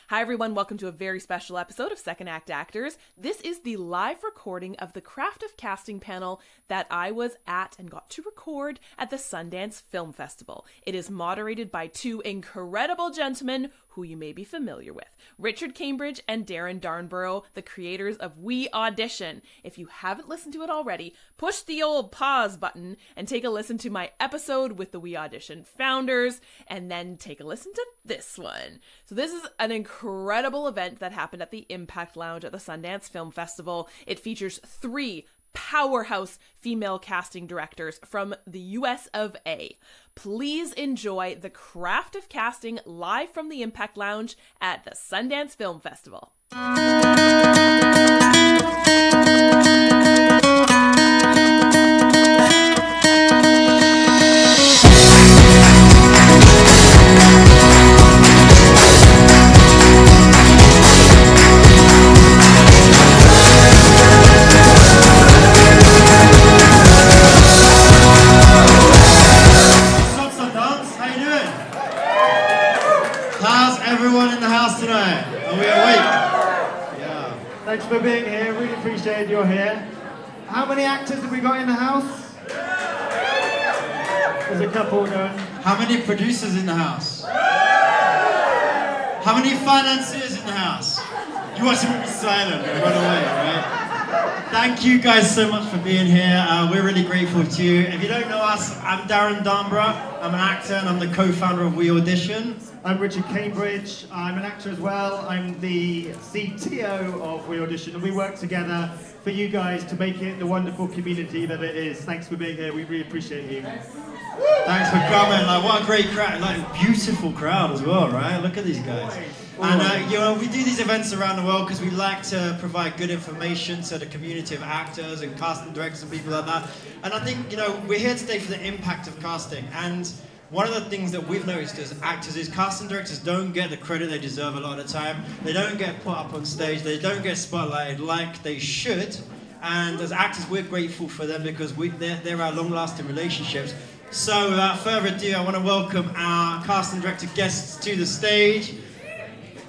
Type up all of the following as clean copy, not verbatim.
Hi everyone, welcome to a very special episode of Second Act Actors. This is the live recording of the Craft of Casting panel that I was at and got to record at the Sundance Film Festival. It is moderated by two incredible gentlemen who you may be familiar with, Richard Cambridge and Darren Darnborough, the creators of WeAudition. If you haven't listened to it already, push the old pause button and take a listen to my episode with the WeAudition founders, and then take a listen to this one. So this is an incredible event that happened at the Impact Lounge at the Sundance Film Festival. It features 3 powerhouse female casting directors from the US of A. Please enjoy the Craft of Casting live from the Impact Lounge at the Sundance Film Festival. Thanks for being here, really appreciate you're here. How many actors have we got in the house? There's a couple going. How many producers in the house? How many financiers in the house? You watch the movie silent and run away, right? Thank you guys so much for being here. We're really grateful to you. If you don't know us, I'm Darren Darnborough. I'm an actor and I'm the co-founder of WeAudition. I'm Richard Cambridge. I'm an actor as well. I'm the CTO of WeAudition, and we work together for you guys to make it the wonderful community that it is. Thanks for being here. We really appreciate you. Thanks for coming. Like, what a great crowd. Like, beautiful crowd as well, right? Look at these guys. And you know, we do these events around the world because we like to provide good information to the community of actors and casting directors and people like that. And I think, you know, we're here today for the impact of casting. And one of the things that we've noticed as actors is casting directors don't get the credit they deserve a lot of the time. They don't get put up on stage. They don't get spotlighted like they should. And as actors, we're grateful for them because they're our long-lasting relationships. So without further ado, I want to welcome our casting director guests to the stage.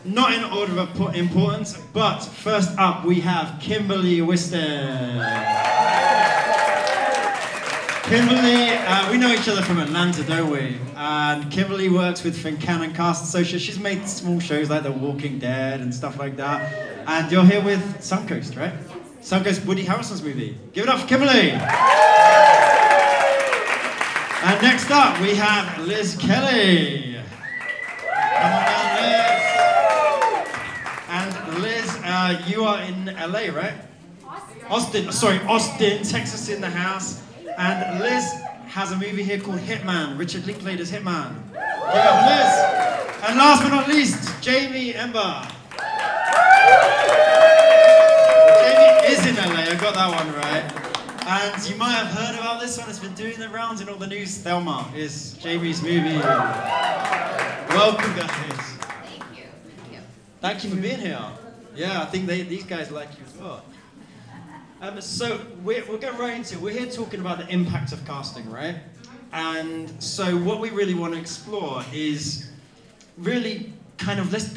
Not in order of importance, but first up we have Kimberly Whiston. Kimberly, we know each other from Atlanta, don't we? And Kimberly works with Fincannon Cast Associates. She's made small shows like The Walking Dead and stuff like that. And you're here with Suncoast, right? Suncoast, Woody Harrelson's movie. Give it up for Kimberly. And next up, we have Liz Kelly. Come on down, Liz. And Liz, you are in LA, right? Austin, Texas in the house. And Liz has a movie here called Hitman. Richard Linklater's Hitman. Give it up, Liz. And last but not least, Jamie Ember. Jamie is in LA, I got that one right. And you might have heard about this one, it's been doing the rounds in all the news. Thelma is Jamie's movie. Welcome, guys. Thank you. Thank you for being here. Yeah, I think these guys like you as well. So we're going right into it. We're here talking about the impact of casting, right? And so what we really want to explore is really kind of, let's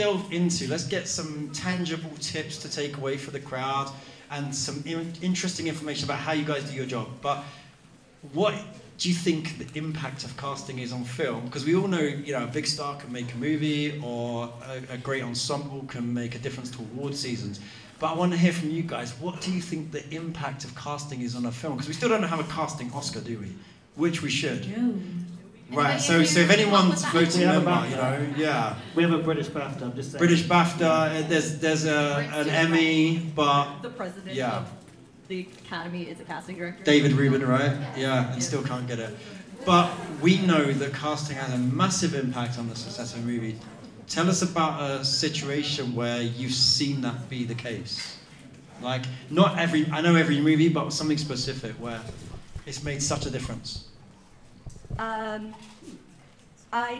get some tangible tips to take away for the crowd and some interesting information about how you guys do your job. But what do you think the impact of casting is on film? Because we all know, you know, a big star can make a movie or a great ensemble can make a difference to award seasons. But I want to hear from you guys, what do you think the impact of casting is on a film? Because we still don't have a casting Oscar, do we? Which we should. No. Right, so if anyone's voting member, you know, yeah. We have a British BAFTA, I'm just saying. British BAFTA, there's an Emmy, but the president of the Academy is a casting director. David Rubin, right? Yeah, and still can't get it. But we know that casting has a massive impact on the success of a movie. Tell us about a situation where you've seen that be the case. Like, I know every movie, but something specific where it's made such a difference. I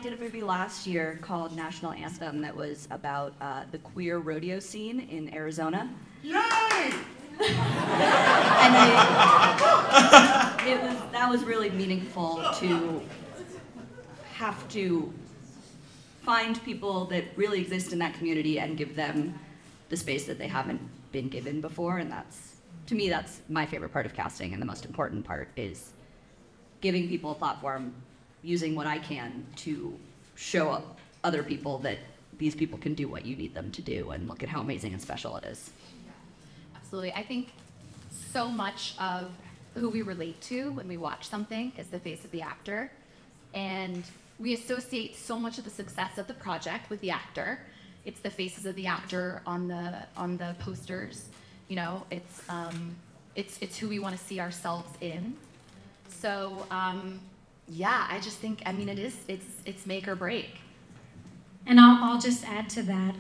did a movie last year called National Anthem that was about the queer rodeo scene in Arizona. Yay! And that was really meaningful to have to find people that really exist in that community and give them the space that they haven't been given before. And that's, to me, that's my favorite part of casting, and the most important part is giving people a platform, using what I can to show up other people that these people can do what you need them to do, and look at how amazing and special it is. Absolutely. I think so much of who we relate to when we watch something is the face of the actor. And we associate so much of the success of the project with the actor. It's the faces of the actor on the posters. You know, it's who we want to see ourselves in. So yeah, I just think, I mean, it's make or break. And I'll just add to that.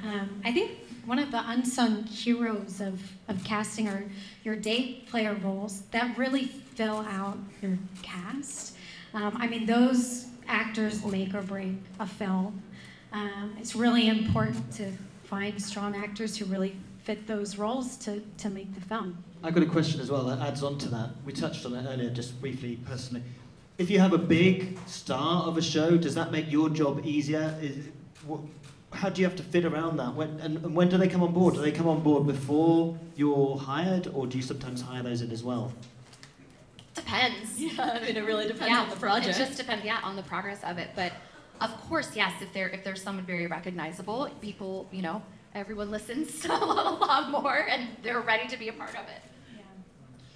I think one of the unsung heroes of casting are your day player roles that really fill out your cast. I mean, those actors make or break a film. It's really important to find strong actors who really fit those roles to make the film. I've got a question as well that adds on to that. We touched on it earlier, just briefly, personally. If you have a big star of a show, does that make your job easier? How do you have to fit around that? When do they come on board? Do they come on board before you're hired, or do you sometimes hire those in as well? Depends. Yeah, I mean, it really depends on the project. It just depends, yeah, on the progress of it. But of course, yes, if there's someone very recognizable, people, you know, everyone listens a lot more, and they're ready to be a part of it. Yeah.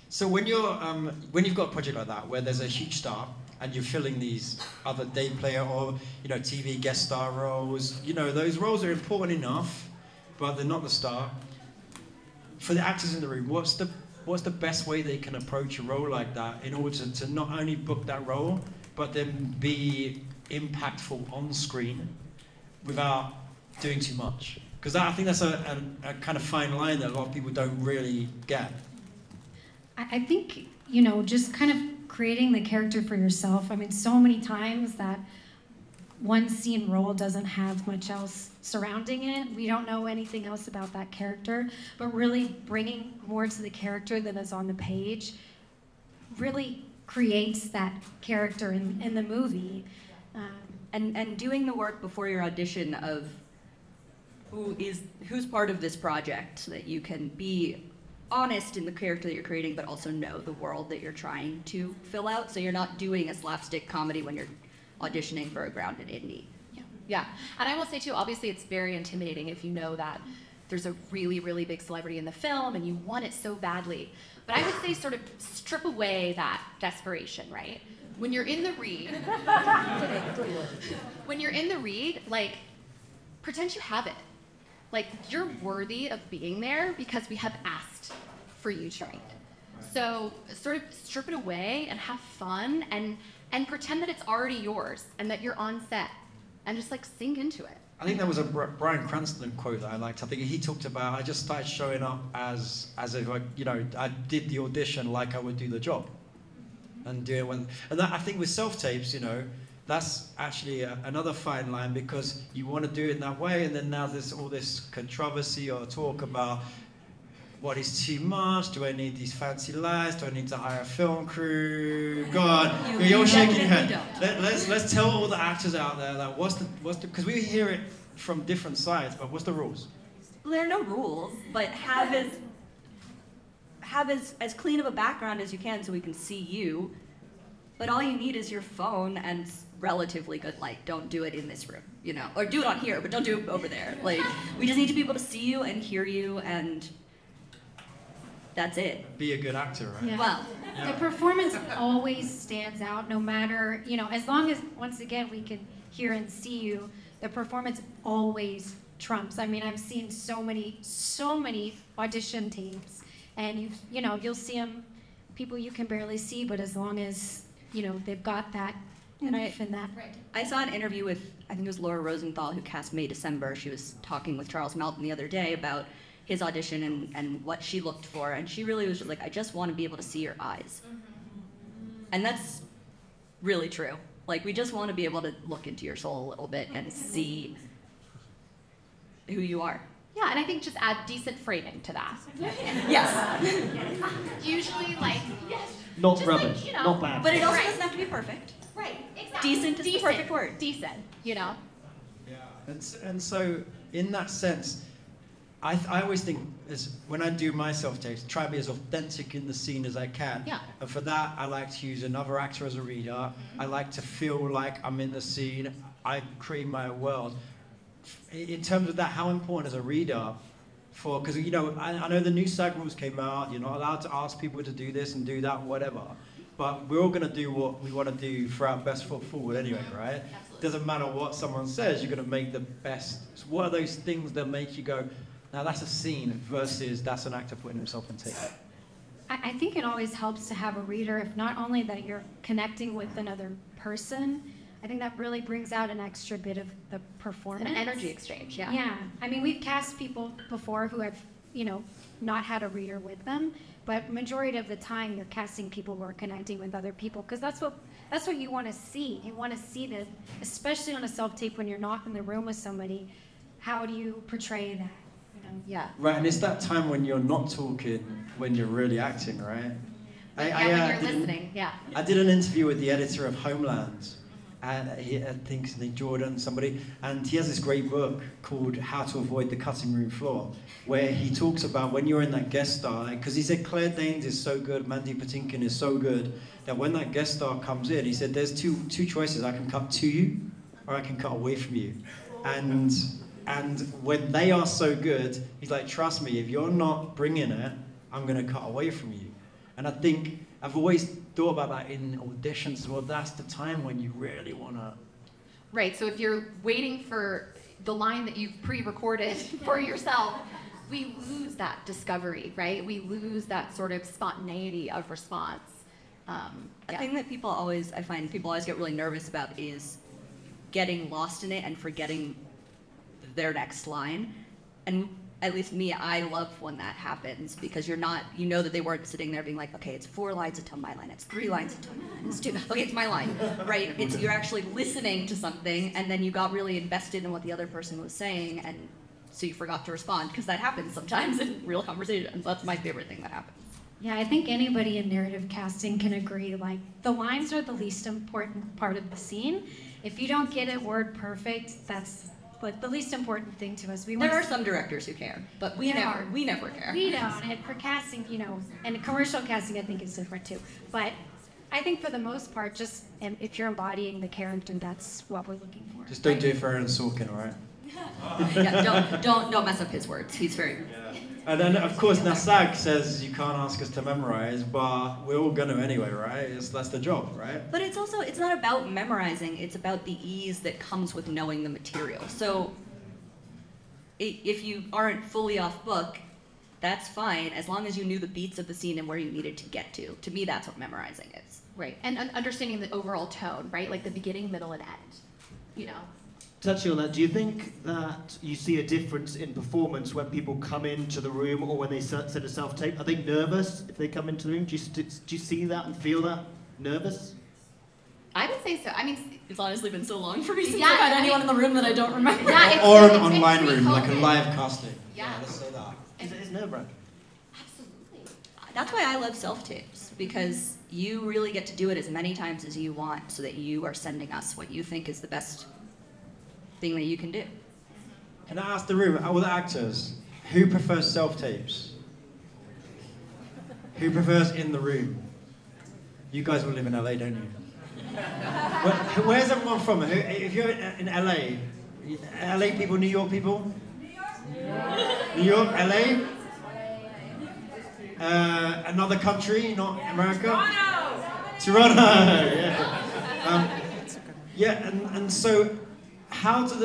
So when you've got a project like that where there's a huge star and you're filling these other day player or, you know, TV guest star roles, you know, those roles are important enough, but they're not the star. For the actors in the room, what's the best way they can approach a role like that in order to not only book that role, but then be impactful on screen without doing too much? Because I think that's a kind of fine line that a lot of people don't really get. I think, you know, just kind of creating the character for yourself. I mean, so many times that one scene role doesn't have much else surrounding it. We don't know anything else about that character, but really bringing more to the character than is on the page really creates that character in the movie. And doing the work before your audition of who's part of this project, so that you can be honest in the character that you're creating, but also know the world that you're trying to fill out, so you're not doing a slapstick comedy when you're auditioning for a grounded indie. Yeah, and I will say too, obviously it's very intimidating if you know that there's a really, really big celebrity in the film and you want it so badly. But I would say sort of strip away that desperation, right? When you're in the read, like, pretend you have it. Like, you're worthy of being there because we have asked for you to read. So sort of strip it away and have fun and pretend that it's already yours and that you're on set and just like sink into it. I think there was a Bryan Cranston quote that I liked. I think he talked about, I just started showing up as if I, you know, I did the audition like I would do the job. And do it when, and that, I think with self-tapes, you know, that's actually another fine line, because you want to do it in that way, and then now there's all this controversy or talk about what is too much, do I need these fancy lights, do I need to hire a film crew? Go on, you're all shaking your head. Let's tell all the actors out there that what's the, because we hear it from different sides, but what's the rules? Well, there are no rules, but have as clean of a background as you can so we can see you. But all you need is your phone and relatively good light. Don't do it in this room, you know, or do it on here, but don't do it over there. Like, we just need to be able to see you and hear you, and that's it. Be a good actor, right? Yeah. Well, the performance always stands out, no matter, you know, as long as, once again, we can hear and see you, the performance always trumps. I mean, I've seen so many audition tapes, and you'll see them, people you can barely see, but as long as, you know, they've got that oomph and that. Right. I saw an interview with, I think it was Laura Rosenthal, who cast May December. She was talking with Charles Melton the other day about his audition and what she looked for, and she really was just like, I just want to be able to see your eyes. And that's really true. Like, we just want to be able to look into your soul a little bit and see who you are. Yeah, and I think just add decent framing to that. Yes. Usually, like, Not just rubbish, like, you know, not bad. But it also doesn't have to be perfect. right, exactly. Decent is the perfect word. Decent, you know. Yeah, and so in that sense, I always think when I do my self-tapes, try to be as authentic in the scene as I can. Yeah. And for that, I like to use another actor as a reader. I like to feel like I'm in the scene. I create my world. In terms of that, how important is a reader for? Because I know the new SAG rules came out. You're not allowed to ask people to do this and do that, whatever. But we're all going to do what we want to do for our best foot forward anyway, right? Absolutely. Doesn't matter what someone says, you're going to make the best. So what are those things that make you go, now that's a scene versus that's an actor putting himself in tape? I think it always helps to have a reader, if not only that you're connecting with another person, I think that really brings out an extra bit of the performance. An energy exchange, yeah. Yeah. I mean, we've cast people before who have, not had a reader with them, but majority of the time you're casting people who are connecting with other people, because that's what you want to see. You want to see that, especially on a self-tape when you're not in the room with somebody, how do you portray that? Yeah. Right, and it's that time when you're not talking, when you're really acting, right? When you're listening, yeah. I did an interview with the editor of Homeland, and I think his name Jordan, somebody, and he has this great book called How to Avoid the Cutting Room Floor, where he talks about when you're in that guest star, because he said Claire Danes is so good, Mandy Patinkin is so good, that when that guest star comes in, he said there's two choices, I can cut to you, or I can cut away from you. And when they are so good, he's like, trust me, if you're not bringing it, I'm going to cut away from you. And I think I've always thought about that in auditions. Well, that's the time when you really want to. Right, so if you're waiting for the line that you've pre-recorded for yourself, we lose that discovery, right? We lose that sort of spontaneity of response. The thing that I find people always get really nervous about is getting lost in it and forgetting their next line. And at least me, I love when that happens, because that they weren't sitting there being like, okay, it's 4 lines until my line, it's 3 lines until my line, it's 2, okay, it's my line, right? You're actually listening to something, and then you got really invested in what the other person was saying, and so you forgot to respond, because that happens sometimes in real conversations. That's my favorite thing that happens. Yeah, I think anybody in narrative casting can agree, like, the lines are the least important part of the scene. If you don't get it word perfect, that's like the least important thing to us. There are some directors who care, but we never care. We don't, and for casting, and commercial casting I think is different too. But I think for the most part, just if you're embodying the character, that's what we're looking for. Just don't do it for Aaron Sorkin, all right? Yeah, don't mess up his words. He's very... And then, of course, SAG says you can't ask us to memorize, but we're all going to anyway, right? That's the job, right? But it's not about memorizing, it's about the ease that comes with knowing the material. So if you aren't fully off book, that's fine, as long as you knew the beats of the scene and where you needed to get to. To me, that's what memorizing is. Right, and understanding the overall tone, right? Like the beginning, middle, and end, Touching on that, do you think that you see a difference in performance when people come into the room or when they set a self-tape? Are they nervous if they come into the room? Do you see that and feel that? Nervous? I would say so. I mean, it's honestly been so long for me since I've had anyone in the room that I don't remember. Yeah, or an online room, like a live casting. Yeah, let's say that. It's nerve-wracking. Absolutely. That's why I love self-tapes, because you really get to do it as many times as you want, so that you are sending us what you think is the best thing that you can do. Can I ask the room, all the actors, who prefers self-tapes? Who prefers in the room? You guys all live in LA, don't you? Where's everyone from? If you're in LA, LA people, New York people? New York, LA? Another country, not America? Toronto! Yeah. And so, how do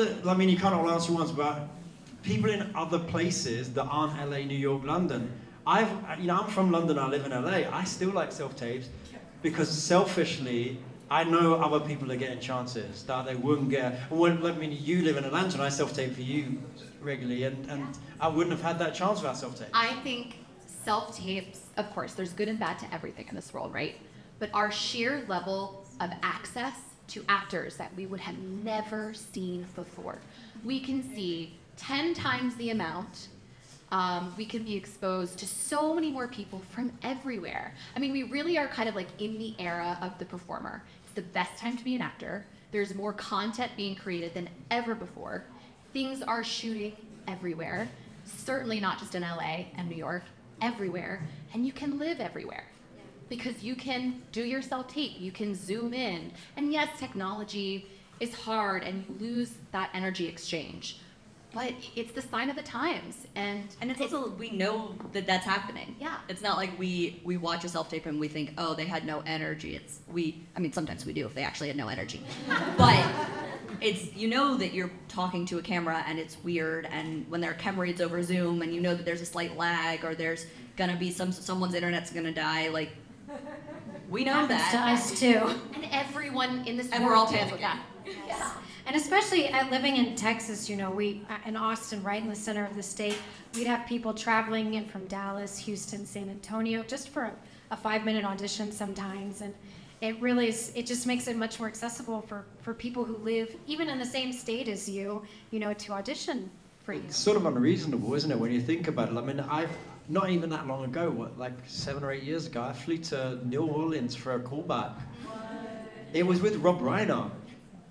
you can't all answer once, but people in other places that aren't LA, New York, London, I'm from London, I live in LA, I still like self-tapes, because selfishly, I know other people are getting chances that they wouldn't get. You live in Atlanta and I self-tape for you regularly, and I wouldn't have had that chance without self-tape. I think self-tapes, of course, there's good and bad to everything in this world, right? But our sheer level of access to actors that we would have never seen before. We can see 10 times the amount. We can be exposed to so many more people from everywhere. I mean, we really are kind of like in the era of the performer. It's the best time to be an actor. There's more content being created than ever before. Things are shooting everywhere, certainly not just in LA and New York, everywhere, and you can live everywhere. Because you can do your self-tape, you can zoom in, and yes, technology is hard and you lose that energy exchange. But it's the sign of the times, and it's also, we know that that's happening. Yeah. It's not like we watch a self-tape and we think, oh, they had no energy. I mean, sometimes we do if they actually had no energy. But it's, you know that you're talking to a camera and it's weird, and when there are camera reads over Zoom and you know that there's a slight lag or there's gonna be someone's internet's gonna die, like, we know that. To us too. And everyone in this and world we're all deals panicking. with that. Yes. And especially living in Texas, you know, in Austin, right in the center of the state, we'd have people traveling in from Dallas, Houston, San Antonio, just for a 5-minute audition sometimes. And it really is, it just makes it much more accessible for people who live even in the same state as you know, to audition for you. It's sort of unreasonable, isn't it, when you think about it? I mean, not even that long ago, like 7 or 8 years ago, I flew to New Orleans for a callback. It was with Rob Reiner.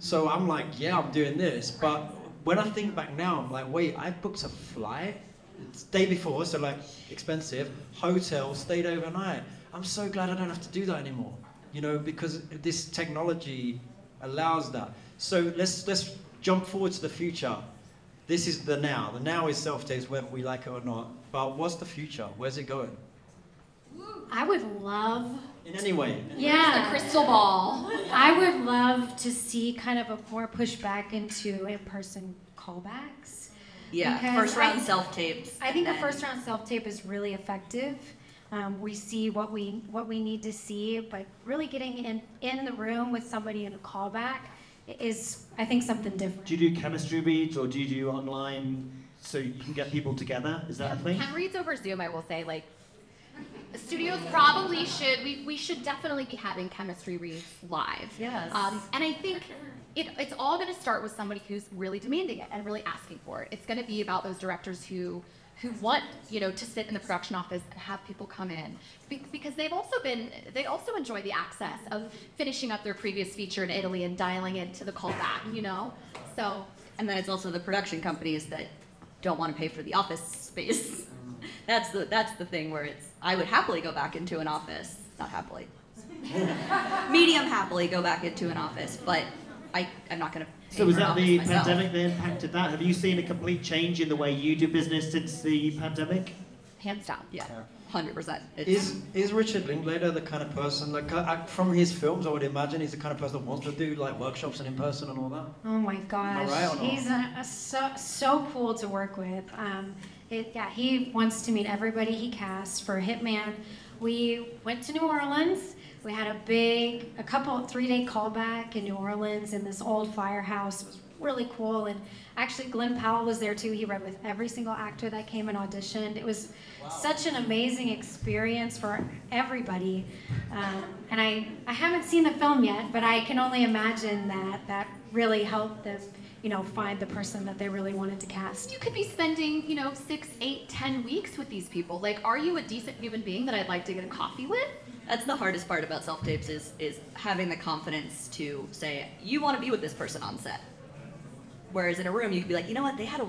So I'm like, yeah, I'm doing this. But when I think back now, I'm like, wait, I booked a flight the day before, so like expensive, hotel, stayed overnight. I'm so glad I don't have to do that anymore, you know, because this technology allows that. So let's jump forward to the future. This is the now. The now is self-tapes, whether we like it or not. But what's the future? Where's it going? I would love... In any way. Yeah. The crystal ball. I would love to see kind of a more pushback into in-person callbacks. Yeah, Because first round self-tapes. I think the first round self-tape is really effective. We see what we need to see, but really getting in the room with somebody in a callback is, I think, something different. Do you do chemistry reads, or do you do online so you can get people together? Is that a thing? Chem reads over Zoom, I will say, like, studios probably should, we should definitely be having chemistry reads live. Yes. And I think it's all going to start with somebody who's really demanding it and really asking for it. It's going to be about those directors who want, you know, to sit in the production office and have people come in, because they also enjoy the access of finishing up their previous feature in Italy and dialing into the callback, you know. So. And then it's also the production companies that don't want to pay for the office space. That's the thing where I would happily go back into an office, not happily, medium happily go back into an office, but I'm not going to pay So was for an that office the myself. pandemic that impacted that? Have you seen a complete change in the way you do business since the pandemic? Hands down. Yeah, 100%. Is Richard Linklater the kind of person, like from his films, I would imagine he's the kind of person that wants to do like workshops and in person and all that? Oh my gosh, right or not? he's so cool to work with. He wants to meet everybody he casts for Hitman. We went to New Orleans. We had a 3-day callback in New Orleans in this old firehouse. It was really cool. And actually, Glenn Powell was there too. He read with every single actor that came and auditioned. It was such an amazing experience for everybody. And I haven't seen the film yet, but I can only imagine that really helped them, you know, find the person that they really wanted to cast. You could be spending, 6, 8, 10 weeks with these people. Like, are you a decent human being that I'd like to get a coffee with? That's the hardest part about self-tapes is having the confidence to say, you want to be with this person on set. Whereas in a room, you could be like, you know what, they had a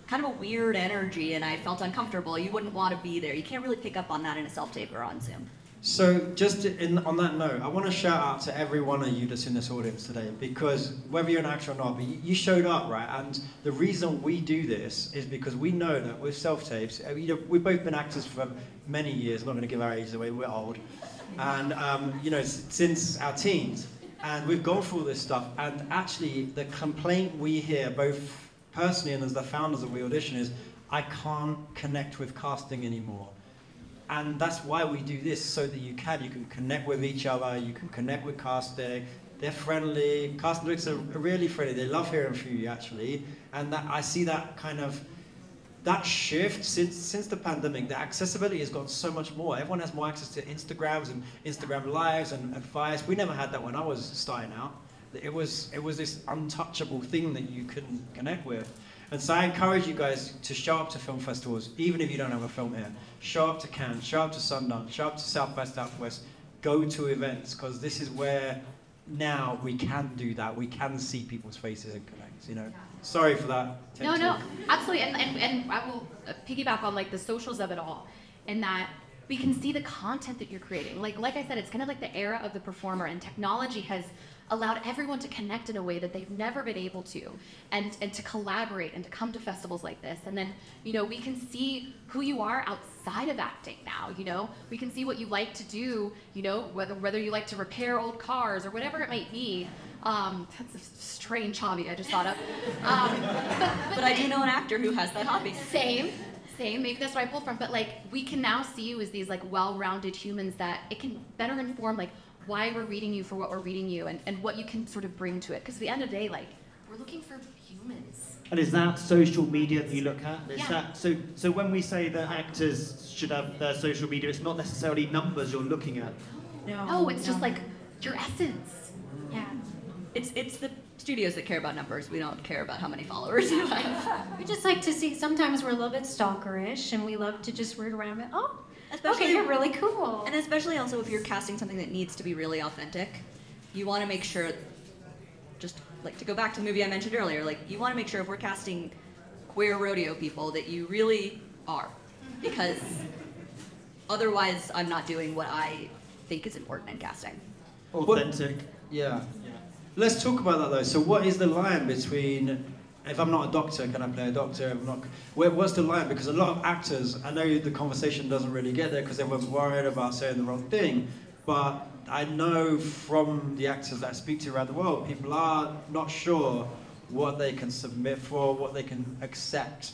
kind of a weird energy and I felt uncomfortable. You wouldn't want to be there. You can't really pick up on that in a self-tape or on Zoom. So just on that note, I want to shout out to every one of you that's in this audience today, because whether you're an actor or not, but you showed up, right? And the reason we do this is because we know that with self-tapes, we've both been actors for many years. I'm not going to give our ages away, we're old. And, since our teens. And we've gone through all this stuff. And actually, the complaint we hear, both personally and as the founders of WeAudition, is I can't connect with casting anymore. And that's why we do this, so that you can connect with each other, you can connect with casting. They're friendly. Casting directors are really friendly. They love hearing from you, actually. And I see that kind of that shift since the pandemic. The accessibility has gotten so much more. Everyone has more access to Instagrams and Instagram Lives and Fires. We never had that when I was starting out. It was this untouchable thing that you couldn't connect with. And so I encourage you guys to show up to film festivals, even if you don't have a film here. Show up to Cannes, show up to Sundance, show up to South by Southwest, go to events, because this is where now we can do that. We can see people's faces and connect, you know. Sorry for that. No, absolutely. And I will piggyback on like the socials of it all, in that we can see the content that you're creating. Like I said, it's kind of like the era of the performer, and technology has allowed everyone to connect in a way that they've never been able to, and to collaborate and to come to festivals like this. And then, you know, we can see who you are outside of acting now, you know. We can see what you like to do, you know, whether you like to repair old cars or whatever it might be. That's a strange hobby I just thought of. But I do know an actor who has that hobby. Same. Maybe that's what I pulled from. But like, we can now see you as these like well-rounded humans that it can better inform like why we're reading you for what we're reading you, and what you can sort of bring to it. Because at the end of the day, like, we're looking for humans. And is that social media that you look at? Is Yeah. that so when we say that actors should have their social media, it's not necessarily numbers you're looking at. No, it's just like your essence. Yeah. It's the studios that care about numbers. We don't care about how many followers you have. We just like to see, sometimes we're a little bit stalkerish and we love to just root around and, oh, Especially, okay, you're really cool. And especially also if you're casting something that needs to be really authentic, you want to make sure, just like to go back to the movie I mentioned earlier, like you want to make sure if we're casting queer rodeo people that you really are. Because otherwise I'm not doing what I think is important in casting. Authentic. Yeah. Let's talk about that though. So what is the line between, if I'm not a doctor, can I play a doctor? If I'm not, what's the line? Because a lot of actors, I know the conversation doesn't really get there because everyone's worried about saying the wrong thing, but I know from the actors that I speak to around the world, people are not sure what they can submit for, what they can accept.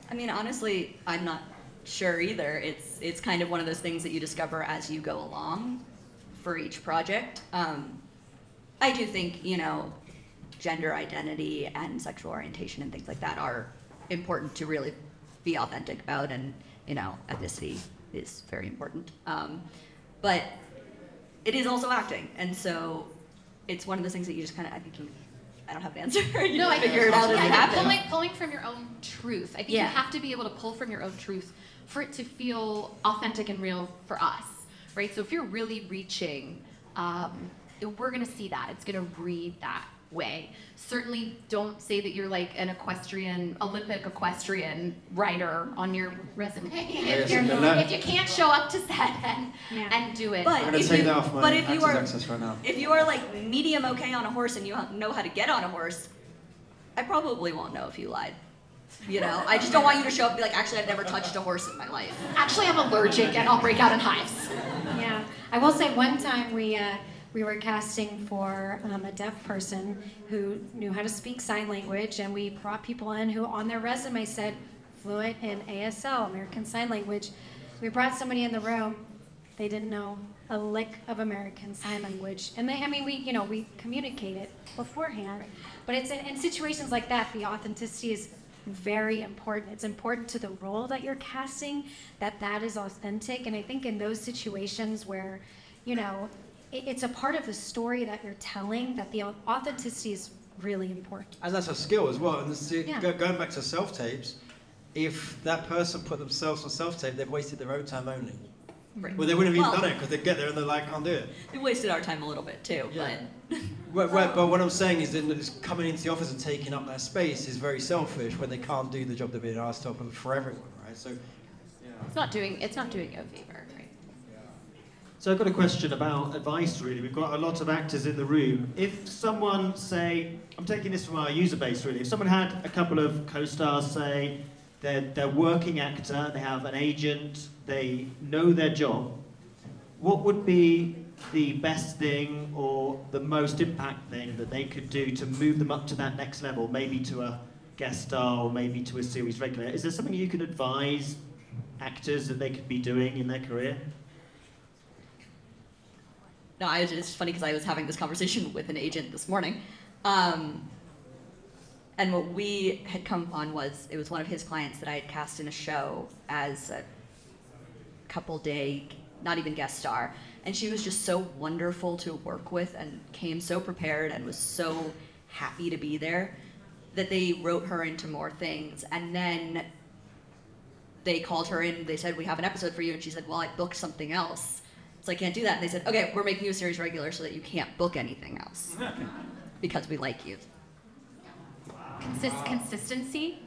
I mean, honestly, I'm not sure either. It's kind of one of those things that you discover as you go along for each project. I do think, you know, gender identity and sexual orientation and things like that are important to really be authentic about, and, you know, ethnicity is very important. But it is also acting, and so it's one of those things that you just kind of, I don't have an answer. You No, I figure it out as it happens. Pulling from your own truth. I think Yeah. you have to be able to pull from your own truth for it to feel authentic and real for us, right? So if you're really reaching, we're gonna see that. It's gonna read that way. Certainly don't say that you're like an Olympic equestrian rider on your resume if you can't show up to set and do it. But I'm going to if take you, that off my but if you actor's are, access right now. if you are like medium okay on a horse and you know how to get on a horse, I probably won't know if you lied. You know, I just don't want you to show up and be like, actually, I've never touched a horse in my life. Actually, I'm allergic and I'll break out in hives. Yeah, I will say one time we were casting for a deaf person who knew how to speak sign language, and we brought people in who on their resume said fluent in ASL, American Sign Language. We brought somebody in the room, they didn't know a lick of American Sign Language. And we communicate it beforehand, but it's in situations like that, the authenticity is very important. It's important to the role that you're casting, that is authentic. And I think in those situations where, you know, it's a part of the story that you're telling, that the authenticity is really important. And that's a skill as well. And Yeah. going back to self-tapes, if that person put themselves on self-tape, they've wasted their own time only. Right. Well, they wouldn't have even Well, done it because they get there and they're like, can't do it. They wasted our time a little bit too, Yeah. but But what I'm saying is that coming into the office and taking up that space is very selfish when they can't do the job they're being asked to for everyone, right? So, yeah. It's not doing you a favor, right? So I've got a question about advice, really. We've got a lot of actors in the room. If someone, say, I'm taking this from our user base, really. If someone had a couple of co-stars, say, they're working actor, they have an agent, they know their job, what would be the best thing or the most impact thing that they could do to move them up to that next level, maybe to a guest star or maybe to a series regular? Is there something you can advise actors that they could be doing in their career? no, it's funny because I was having this conversation with an agent this morning. And what we had come upon was, it was one of his clients that I had cast in a show as a couple day, not even guest star. And she was just so wonderful to work with and came so prepared and was so happy to be there that they wrote her into more things. And then they called her in, they said, we have an episode for you. And she said, well, I booked something else. So I can't do that. And they said, okay, we're making you a series regular so that you can't book anything else. Because we like you. Consistency.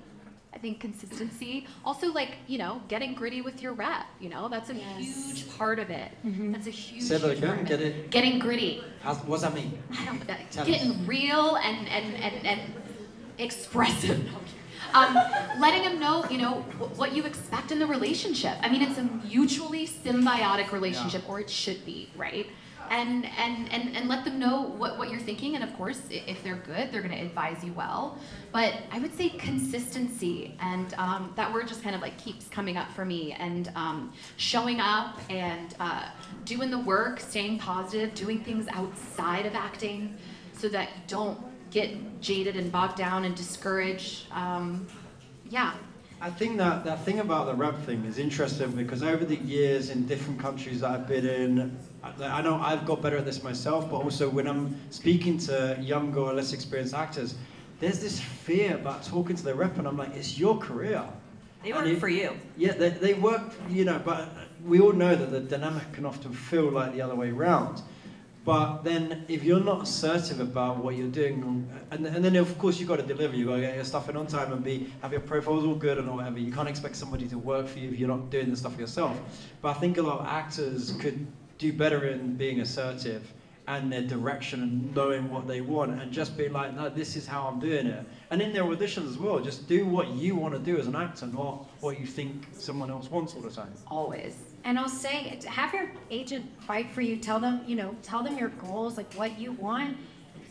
I think consistency. Also, like, you know, getting gritty with your rep. You know, that's a huge part of it. That's a huge, Say that huge part again. of it. Getting gritty. What does that mean? I don't. Tell Getting us. real and expressive. Letting them know, you know, what you expect in the relationship. I mean, it's a mutually symbiotic relationship, or it should be, right? And let them know what you're thinking, and of course, if they're good, they're going to advise you well. But I would say consistency, and that word just kind of like keeps coming up for me, and showing up and doing the work, staying positive, doing things outside of acting so that you don't get jaded and bogged down and discouraged. Yeah. I think that thing about the rep thing is interesting because over the years in different countries that I've been in, I know I've got better at this myself, but also when I'm speaking to younger or less experienced actors, there's this fear about talking to the rep, and I'm like, it's your career. They work for you. Yeah, they work, you know, but we all know that the dynamic can often feel like the other way around. But then if you're not assertive about what you're doing, and then of course you've got to deliver, you've got to get your stuff in on time and have your profiles all good and whatever. You can't expect somebody to work for you if you're not doing the stuff yourself. But I think a lot of actors could do better in being assertive and their direction and knowing what they want and just being like, no, this is how I'm doing it. And in their auditions as well, just do what you want to do as an actor, not what you think someone else wants all the time. Always. And I'll say, have your agent fight for you. Tell them, you know, tell them your goals, like what you want.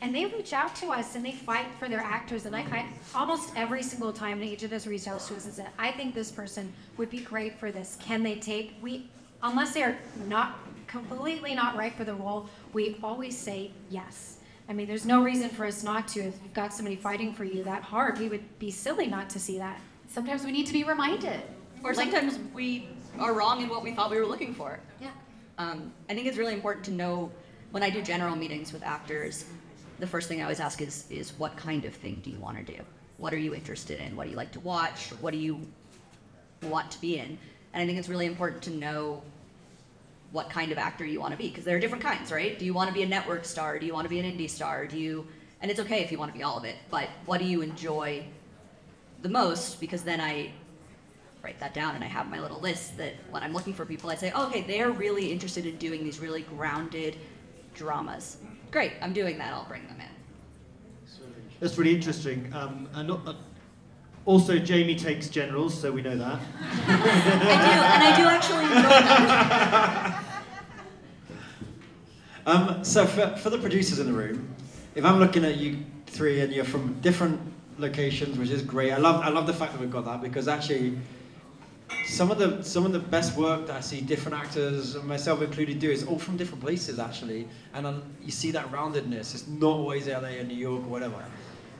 And they reach out to us and they fight for their actors. And I almost every single time an agent has reached out to us and said, I think this person would be great for this. Can they take? Unless they are not completely not right for the role, we always say yes. I mean, there's no reason for us not to. If you've got somebody fighting for you that hard, we would be silly not to see that. Sometimes we need to be reminded. Or sometimes we are wrong in what we thought we were looking for. Yeah. I think it's really important to know, when I do general meetings with actors, the first thing I always ask is what kind of thing do you want to do? What are you interested in? What do you like to watch? What do you want to be in? And I think it's really important to know what kind of actor you want to be, because there are different kinds, right? Do you want to be a network star? Do you want to be an indie star? And it's okay if you want to be all of it, but what do you enjoy the most? Because then I write that down and I have my little list that when I'm looking for people, I say, oh, okay, they're really interested in doing these really grounded dramas. Great, I'm doing that, I'll bring them in. That's really interesting. Also, Jamie takes generals, so we know that. I do actually enjoy that. So for the producers in the room, if I'm looking at you three and you're from different locations, which is great. I love the fact that we've got that, because actually some of the best work that I see different actors, myself included, do is all from different places actually, and you see that roundedness. It's not always LA and New York or whatever,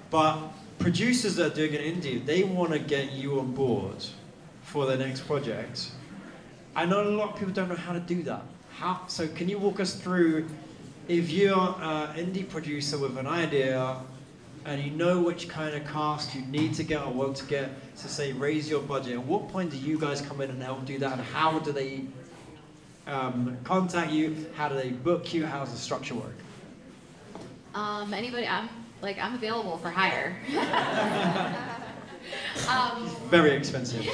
but producers that are doing an indie, they want to get you on board for their next project. I know a lot of people don't know how to do that. So can you walk us through, if you're an indie producer with an idea and you know which kind of cast you need to get or want to get to, say, raise your budget, at what point do you guys come in and help do that, and how do they contact you? How do they book you? How does the structure work? Anybody, I'm available for hire. Very expensive.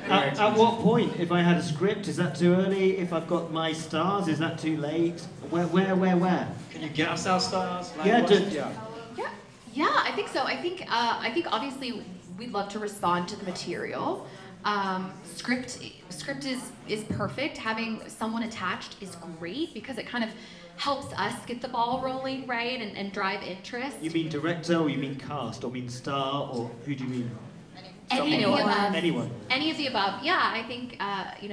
At what point? If I had a script, is that too early? If I've got my stars, is that too late? Where? Can you get us our stars? Yeah, I think so. I think obviously we'd love to respond to the material. Script is perfect. Having someone attached is great because it kind of helps us get the ball rolling, right, and drive interest. You mean director, or you mean cast, or mean star, or who do you mean? Any of the above. Anyone. Any of the above. Yeah, I think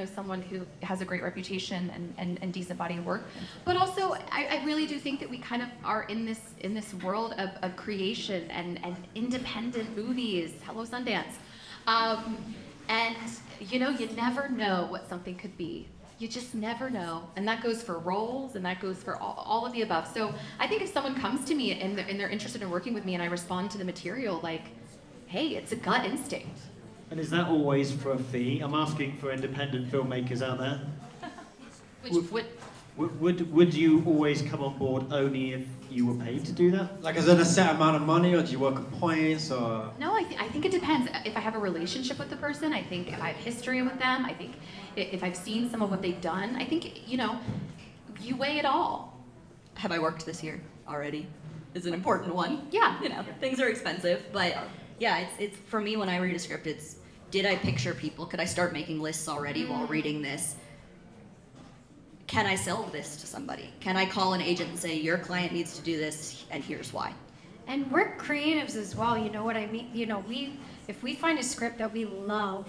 someone who has a great reputation and decent body of work. But also, I really do think that we kind of are in this world of creation and independent movies. Hello, Sundance. And you never know what something could be. You just never know. And that goes for roles, and that goes for all of the above. So I think if someone comes to me and they're interested in working with me and I respond to the material, like, hey, it's a gut instinct. And is that always for a fee? I'm asking for independent filmmakers out there. Would you always come on board only if you were paid to do that? Like, is it a set amount of money, or do you work on points, or? No, I think it depends. If I have a relationship with the person, I think if I have history with them, I think if I've seen some of what they've done, I think, you know, you weigh it all. Have I worked this year already? Is an important one. Yeah. You know, things are expensive, but yeah, it's for me when I read a script, it's did I picture people? Could I start making lists already while reading this? Can I sell this to somebody? Can I call an agent and say, your client needs to do this, and here's why? And we're creatives as well, you know what I mean? You know, if we find a script that we love,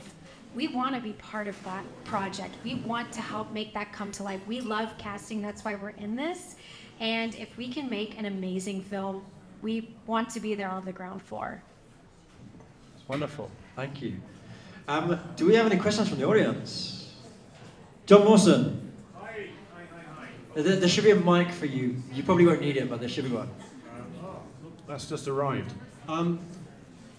we want to be part of that project. We want to help make that come to life. We love casting, that's why we're in this. And if we can make an amazing film, we want to be there on the ground floor. Wonderful, thank you. Do we have any questions from the audience? John Mawson. There should be a mic for you. You probably won't need it, but there should be one. That's just arrived.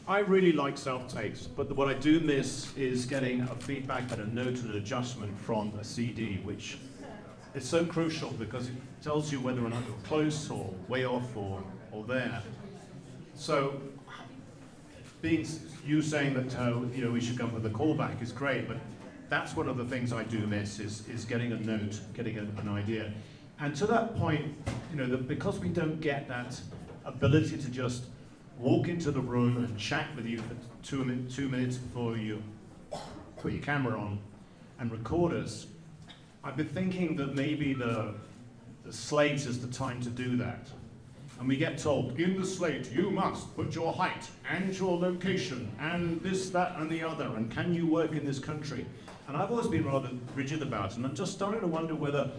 I really like self-tapes, but what I do miss is getting a feedback and a note and an adjustment from a CD, which is so crucial because it tells you whether or not you're close or way off or there. So, you saying that you know, we should come with a callback is great, but that's one of the things I do miss is getting a note, getting an idea. And to that point, you know, because we don't get that ability to just walk into the room and chat with you for 2 minutes before you put your camera on and record us, I've been thinking that maybe the slate is the time to do that. And we get told, in the slate you must put your height and your location and this, that and the other, and can you work in this country? And I've always been rather rigid about it, and I'm just starting to wonder whether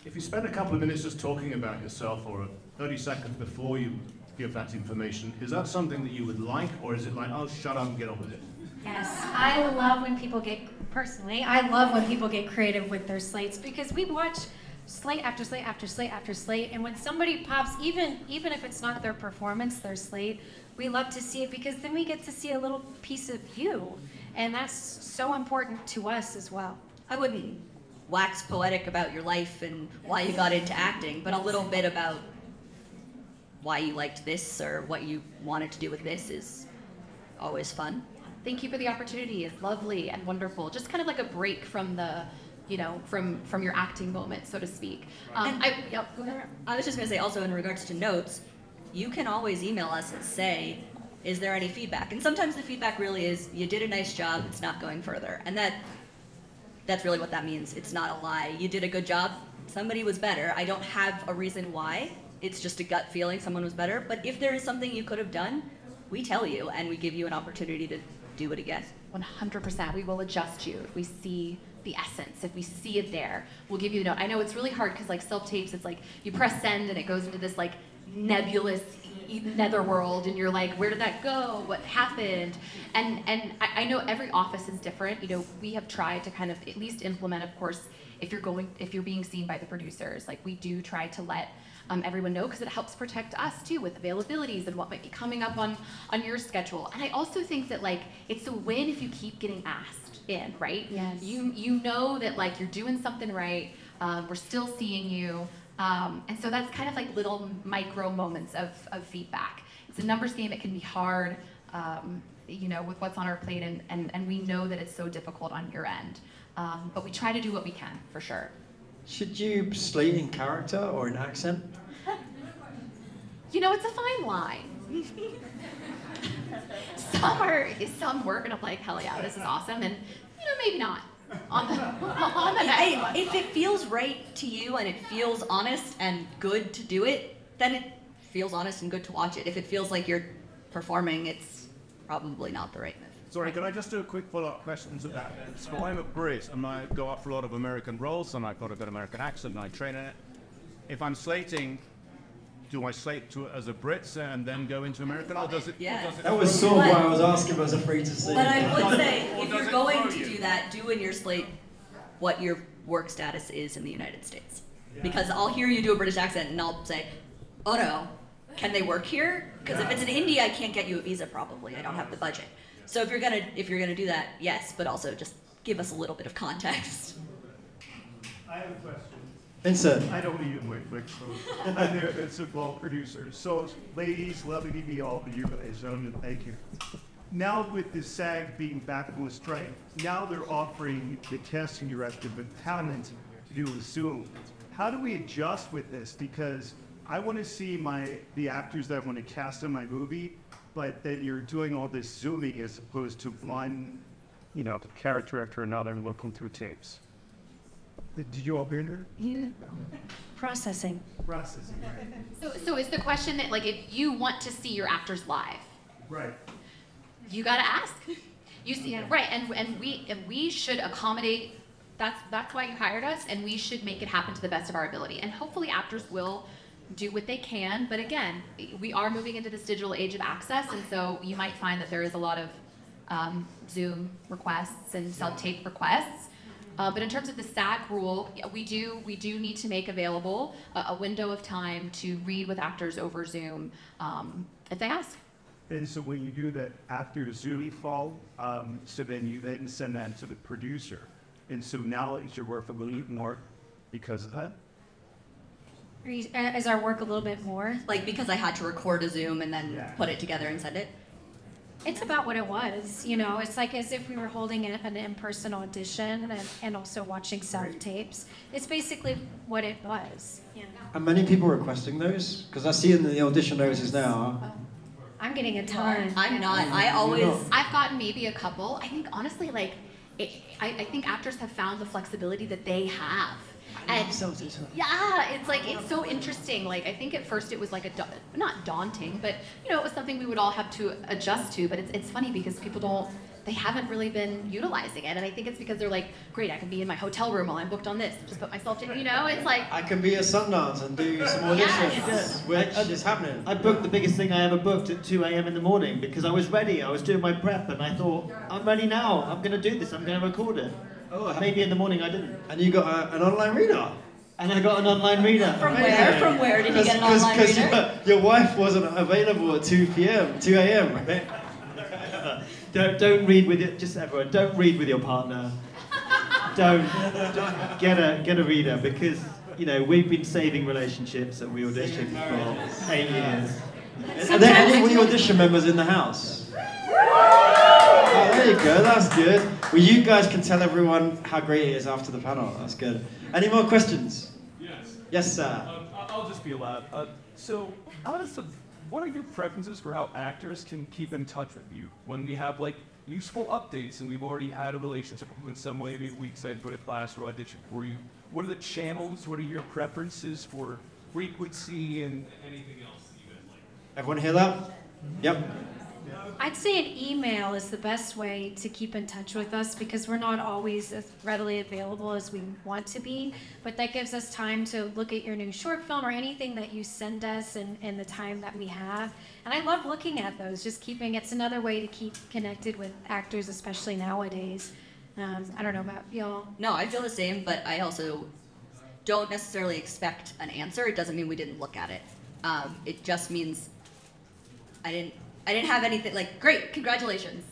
if you spend a couple of minutes just talking about yourself or 30 seconds before you give that information, is that something that you would like, or is it like, oh, shut up and get on with it? Yes, I love when people get, personally, I love when people get creative with their slates because we watch slate after slate after slate after slate, and when somebody pops, even if it's not their performance, their slate, we love to see it because then we get to see a little piece of you, and that's so important to us as well. I wouldn't wax poetic about your life and why you got into acting, but a little bit about why you liked this or what you wanted to do with this is always fun. Thank you for the opportunity. It's lovely and wonderful. Just kind of like a break from the, you know, from your acting moment, so to speak. I was just going to say also in regards to notes, you can always email us and say, is there any feedback? And sometimes the feedback really is, you did a nice job, it's not going further. And that's really what that means. It's not a lie. You did a good job, somebody was better. I don't have a reason why. It's just a gut feeling someone was better. But if there is something you could have done, we tell you and we give you an opportunity to do it again. 100%. We will adjust you if we see the essence. If we see it there, we'll give you the note. I know it's really hard because like self-tapes, it's like you press send and it goes into this like nebulous netherworld and you're like, where did that go? What happened? And I know every office is different. You know, we have tried to kind of at least implement, of course, if you're being seen by the producers, like we do try to let everyone know because it helps protect us too with availabilities and what might be coming up on your schedule. And I also think that like it's a win if you keep getting asked in, right? Yes. You know that like you're doing something right. We're still seeing you. And so that's kind of like little micro moments of feedback. It's a numbers game. It can be hard, you know, with what's on our plate, and we know that it's so difficult on your end. But we try to do what we can, for sure. Should you slate in character or in accent? You know, it's a fine line. Some work, and I'm like, hell yeah, this is awesome, and you know, maybe not. On the next one. If it feels right to you and it feels honest and good to do it, then it feels honest and good to watch it. If it feels like you're performing, it's probably not the right move. Sorry, could I just do a quick follow-up question to that? So I'm a Brit and I go up for a lot of American roles and I've got a good American accent and I train in it. If I'm slating, do I slate as a Brit and then go into American, or does it? Yeah. That was sort of why I was asking, but I was afraid to see. But I would say, if you're going to do that, do in your slate what your work status is in the United States. Because I'll hear you do a British accent and I'll say, oh no, can they work here? Because if it's in India, I can't get you a visa probably. I don't have the budget. So if you're gonna do that, yes, but also just give us a little bit of context. I have a question. Insert. I don't even wait quick, so I'm there, it's a ball producer. So, ladies, let me be all of you guys, thank you. Now with the SAG being back on the strike, now they're offering the casting director the talent to do a Zoom. How do we adjust with this? Because I want to see the actors that I want to cast in my movie, but then you're doing all this Zooming as opposed to one, character actor and another looking through tapes. Did you all hear that? Yeah. Processing. Processing, right. So is the question that, like, if you want to see your actors live, Right. you gotta ask. You see, right? And we should accommodate. That's why you hired us, and we should make it happen to the best of our ability. And hopefully, actors will do what they can. But again, we are moving into this digital age of access, and so you might find that there is a lot of Zoom requests and self-tape requests. But in terms of the SAG rule, we do need to make available a window of time to read with actors over Zoom if they ask. And so when you do that after the Zoom fall, so then you then send that to the producer. And so now is your work a little more because of that? Is our work a little bit more? Like because I had to record a Zoom and then put it together and send it? It's about what it was, It's like as if we were holding an in-person audition and also watching self-tapes. It's basically what it was. Yeah. Are many people requesting those? Because I see in the audition notices now. I'm getting a ton. I'm not. I've gotten maybe a couple. I think honestly, I think actors have found the flexibility that they have. And yeah, it's like, it's so interesting. Like, I think at first it was like not daunting, but it was something we would all have to adjust to. But it's funny because people they haven't really been utilizing it. And I think it's because they're like, great, I can be in my hotel room while I'm booked on this. Just put myself in, it's like. I can be at Sundance and do some auditions, which is happening. I booked the biggest thing I ever booked at 2 a.m. in the morning because I was ready. I was doing my prep and I thought, I'm ready now. I'm going to do this. I'm going to record it. Maybe in the morning I didn't. And you got an online reader? And I got an online reader. From where? From where did you get an online reader? Because your wife wasn't available at 2 a.m., right? Don't read with it. Just everyone, don't read with your partner. Don't get a reader because we've been saving relationships at WeAudition for 8 years. Are there any WeAudition members in the house? Oh, there you go, that's good. Well, you guys can tell everyone how great it is after the panel. That's good. Any more questions? Yes. Yes, sir. I'll just be loud. So, what are your preferences for how actors can keep in touch with you when we have useful updates and we've already had a relationship in some way? Maybe we decided to go to class or audition for you. What are the channels? What are your preferences for frequency and anything else that you guys like? Everyone hear that? Yep. I'd say an email is the best way to keep in touch with us because we're not always as readily available as we want to be, but that gives us time to look at your new short film or anything that you send us in the time that we have. And I love looking at those, it's another way to keep connected with actors, especially nowadays. I don't know about y'all. No, I feel the same, but I also don't necessarily expect an answer. It doesn't mean we didn't look at it. It just means I didn't have anything great, congratulations.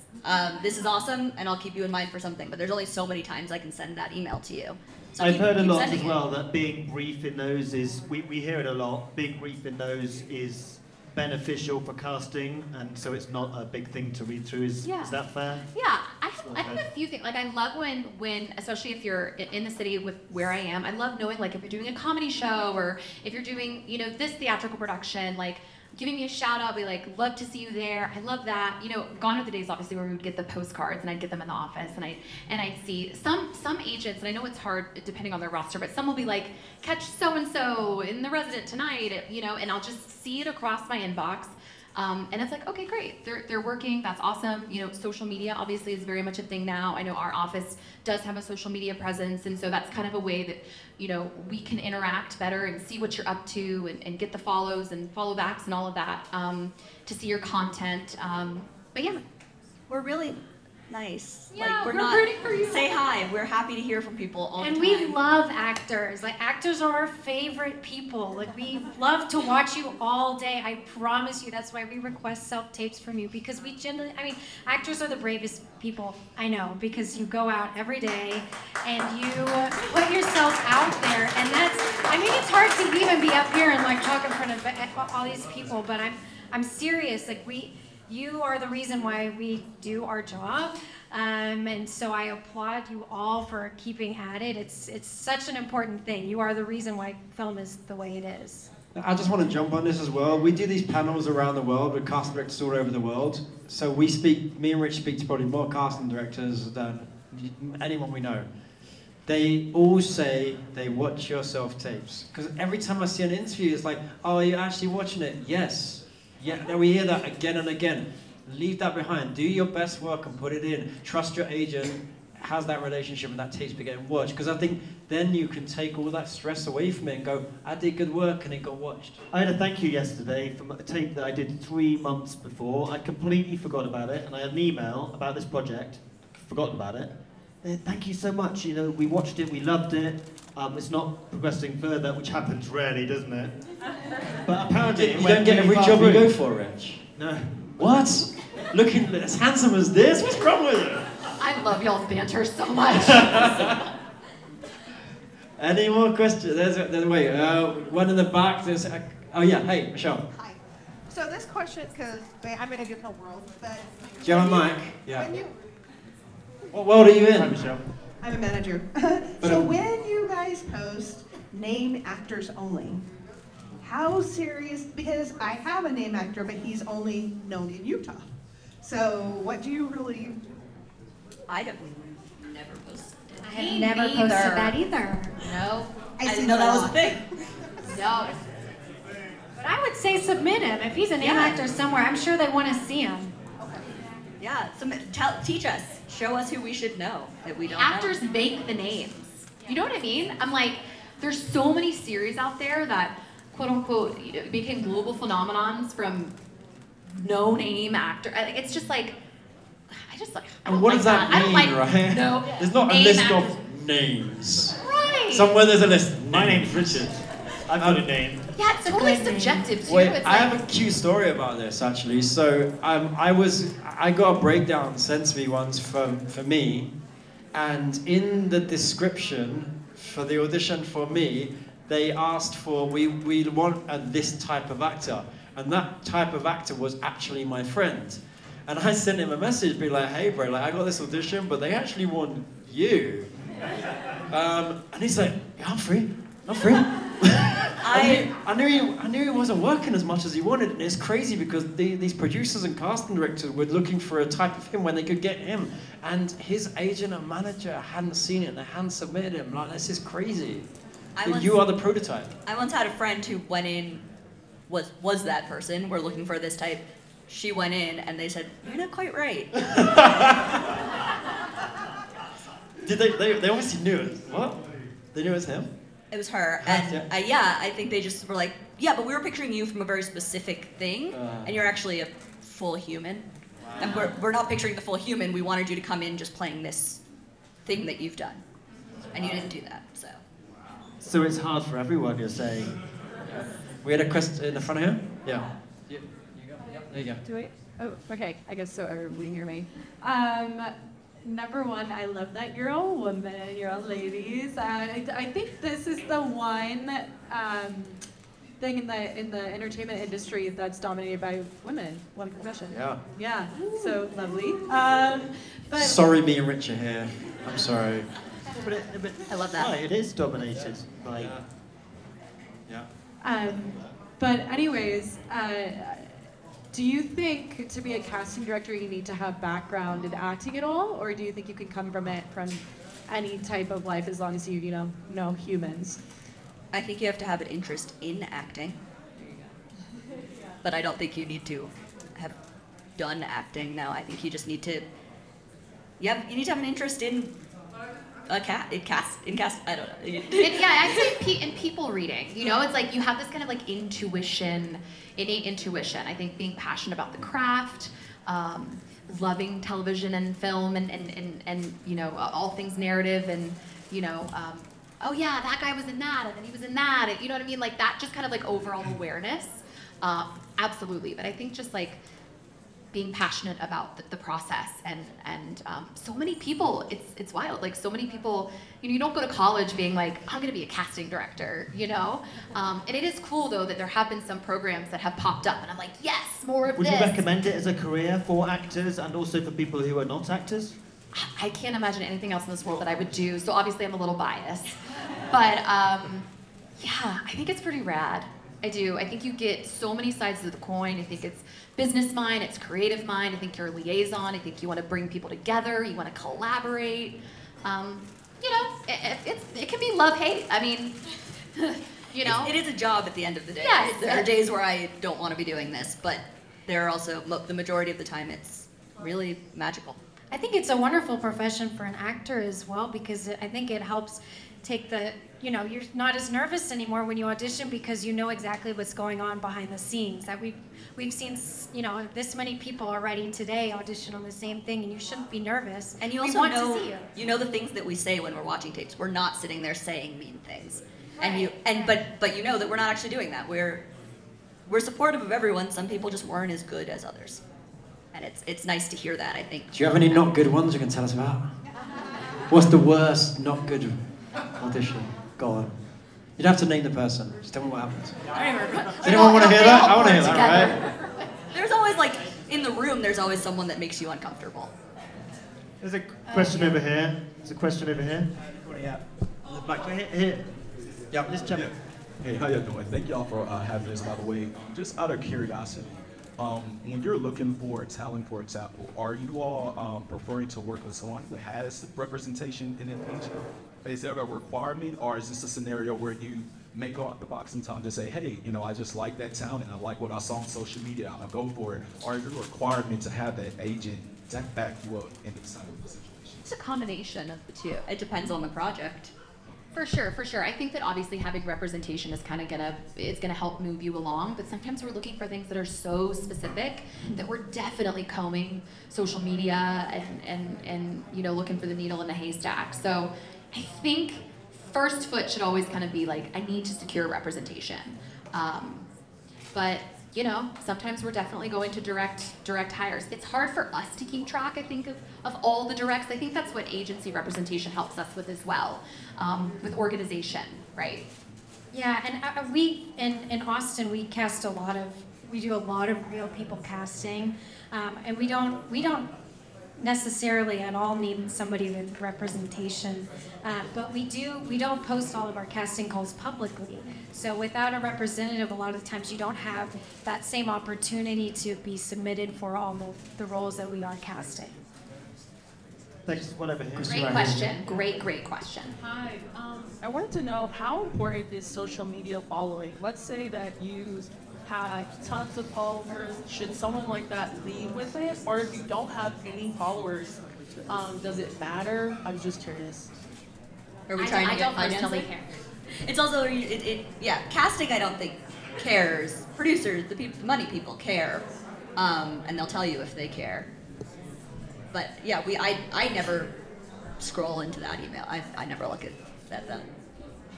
This is awesome, and I'll keep you in mind for something. But there's only so many times I can send that email to you. So I've heard a lot as well that being brief in those is, we hear it a lot, being brief in those is beneficial for casting, and so it's not a big thing to read through. Is that fair? Yeah, I have a few things. I love when, especially if you're in the city with where I am, I love knowing if you're doing a comedy show or if you're doing, this theatrical production, giving me a shout out, be love to see you there. I love that. Gone are the days, obviously, where we would get the postcards and I'd get them in the office and I'd see some agents, and I know it's hard depending on their roster, but some will be catch so-and-so in The Resident tonight, and I'll just see it across my inbox. And it's okay, great. They're working. That's awesome. Social media obviously is very much a thing now. I know our office does have a social media presence, and so that's kind of a way that we can interact better and see what you're up to and get the follows and follow backs and all of that to see your content. But yeah, we're really nice. Yeah, like, we're not, rooting for you. say hi. We're happy to hear from people all the time. And we love actors. Like, actors are our favorite people. Like, we love to watch you all day. I promise you. That's why we request self-tapes from you, because we generally, I mean, actors are the bravest people I know, because you go out every day and you put yourself out there. And that's, I mean, it's hard to even be up here and like talk in front of all these people, but I'm serious. Like, you are the reason why we do our job, and so I applaud you all for keeping at it. It's such an important thing. You are the reason why film is the way it is. I just want to jump on this as well. We do these panels around the world with casting directors all over the world. So me and Rich speak to probably more casting directors than anyone we know. They all say they watch your self-tapes. Because every time I see an interview, it's like, oh, are you actually watching it? Yes. Yeah, we hear that again and again. Leave that behind. Do your best work and put it in. Trust your agent. Has that relationship and that tapes be getting watched. Because I think then you can take all that stress away from it and go, I did good work and it got watched. I had a thank you yesterday from a tape that I did 3 months before. I completely forgot about it, and I had an email about this project, forgotten about it. Thank you so much, you know, we watched it, we loved it. It's not progressing further, which happens rarely, doesn't it? But apparently You don't get every job you go for, Rich. No. What? Looking as handsome as this? What's wrong with you? I love y'all's banter so much. Any more questions? Wait, one in the back. Oh yeah, hey, Michelle. Hi. So this question, because I'm in a different world, but... Do you have a mic? Yeah. When you, What world are you in? Hi, Michelle. I'm a manager. So when you guys post name actors only, how serious, because I have a name actor, but he's only known in Utah. So what do you really... I have never posted. I have never posted that either. No. I didn't know that was a thing. No. But I would say submit him. If he's a name actor somewhere, I'm sure they want to see him. Yeah, teach us. Show us who we should know that we don't Actors know. make the names. You know what I mean? I'm like, there's so many series out there that, quote unquote, became global phenomenons from no name actor. It's just like, I don't And what like does that mean, right? No. There's not a name list actors. of names. Right. Somewhere there's a list. My name's Richard. I've got a name. Yeah, it's totally subjective too. Wait, It's I like, have a cute story about this actually. So I got a breakdown sent to me once for me, and in the description for the audition for me, they asked for we want this type of actor, and that type of actor was actually my friend. And I sent him a message, be like, hey bro, like I got this audition, but they actually want you. And he's like, yeah, I'm free. I knew he wasn't working as much as he wanted, and it's crazy because these producers and casting directors were looking for a type of him when they could get him, and his agent and manager hadn't seen it and they hadn't submitted him. Like, this is crazy. You are the prototype. I once had a friend who went in, was that person. We're looking for this type. She went in and they said, you're not quite right. Did they obviously knew it. What? They knew it was him? It was her, and I think they just were like, yeah, but we were picturing you from a very specific thing, and you're actually a full human. Wow. And we're not picturing the full human, we wanted you to come in just playing this thing that you've done. And you didn't do that, so. So it's hard for everyone, you're saying? We had a question in the front here? Yeah. You go. Yep, there you go. Do I? Oh, okay. I guess so everybody can hear me. Number one, I love that you're all women, you're all ladies. I think this is the one thing in the entertainment industry that's dominated by women, one profession. Yeah. Yeah. So lovely. But Sorry, me and Rich are here. I'm sorry. But I love that. Right, it is dominated by... Yeah. But anyways, do you think to be a casting director you need to have background in acting at all, or do you think you can come from it from any type of life as long as you know humans? I think you have to have an interest in acting. But I don't think you need to have done acting. No, I think you just need to. You need to have an interest in cast. I don't know. I'd say in people reading. You know, it's like you have this kind of like intuition, innate intuition. I think being passionate about the craft, loving television and film and you know, all things narrative and, you know, oh yeah, that guy was in that, and then he was in that, and you know what I mean? Like that just kind of like overall awareness, absolutely. But I think just like being passionate about the process and so many people, it's wild. Like so many people, you know, you don't go to college being like, I'm gonna be a casting director, you know? And it is cool though that there have been some programs that have popped up and I'm like, yes, more of Would this. you recommend it as a career for actors and also for people who are not actors? I can't imagine anything else in this world that I would do, so obviously I'm a little biased. But yeah, I think it's pretty rad. I do. I think you get so many sides of the coin. I think it's business mind, it's creative mind. I think you're a liaison. I think you want to bring people together. You want to collaborate. You know, it can be love-hate. I mean, you know. It is a job at the end of the day. Yes. There are days where I don't want to be doing this, but there are also, the majority of the time, it's really magical. I think it's a wonderful profession for an actor as well, because I think it helps take the, you know, you're not as nervous anymore when you audition because you know exactly what's going on behind the scenes. That we've seen, you know, this many people already today audition on the same thing, and you shouldn't be nervous. And you also know, you know the things that we say when we're watching tapes. We're not sitting there saying mean things, right. But you know that we're not actually doing that. We're supportive of everyone. Some people just weren't as good as others, and it's nice to hear that. I think. Do you have any not good ones you can tell us about? What's the worst not good audition? Go on. You'd have to name the person. Just tell me what happens. I don't remember. Does anyone want to hear that? I want to hear that, right? There's always, like, in the room, there's always someone that makes you uncomfortable. There's a question over here. There's a question over here. Yeah. Back here. Yeah, let's jump. Hey, how y'all doing? Thank y'all for having this, by the way. Just out of curiosity, when you're looking for talent, for example, are you all preferring to work with someone who has representation in image? Is there a requirement, or is this a scenario where you make out the box in time to say, hey, you know, I just like that talent, I like what I saw on social media, I'll go for it? Or is there a requirement to have that agent back you up in this type of situation? It's a combination of the two. It depends on the project. For sure, for sure. I think that obviously having representation is kind of gonna help move you along, but sometimes we're looking for things that are so specific that we're definitely combing social media and you know, looking for the needle in the haystack. So I think first foot should always kind of be like, I need to secure representation. But you know, sometimes we're definitely going to direct hires. It's hard for us to keep track, I think, of all the directs. I think that's what agency representation helps us with as well, with organization, right? Yeah, and we in Austin we cast we do a lot of real people casting, and we don't necessarily at all need somebody with representation, but we don't post all of our casting calls publicly. So without a representative, a lot of the times you don't have that same opportunity to be submitted for all the roles that we are casting. Thanks. One over here. Great question. Great question. Hi. I wanted to know, how important is social media following? Let's say that you have tons of followers. Should someone like that lead with it? Or if you don't have any followers, does it matter? I'm just curious. Are we trying to get financing? It's also, yeah, casting I don't think cares. Producers, the money people care, and they'll tell you if they care. But yeah, I never scroll into that email. I never look at that.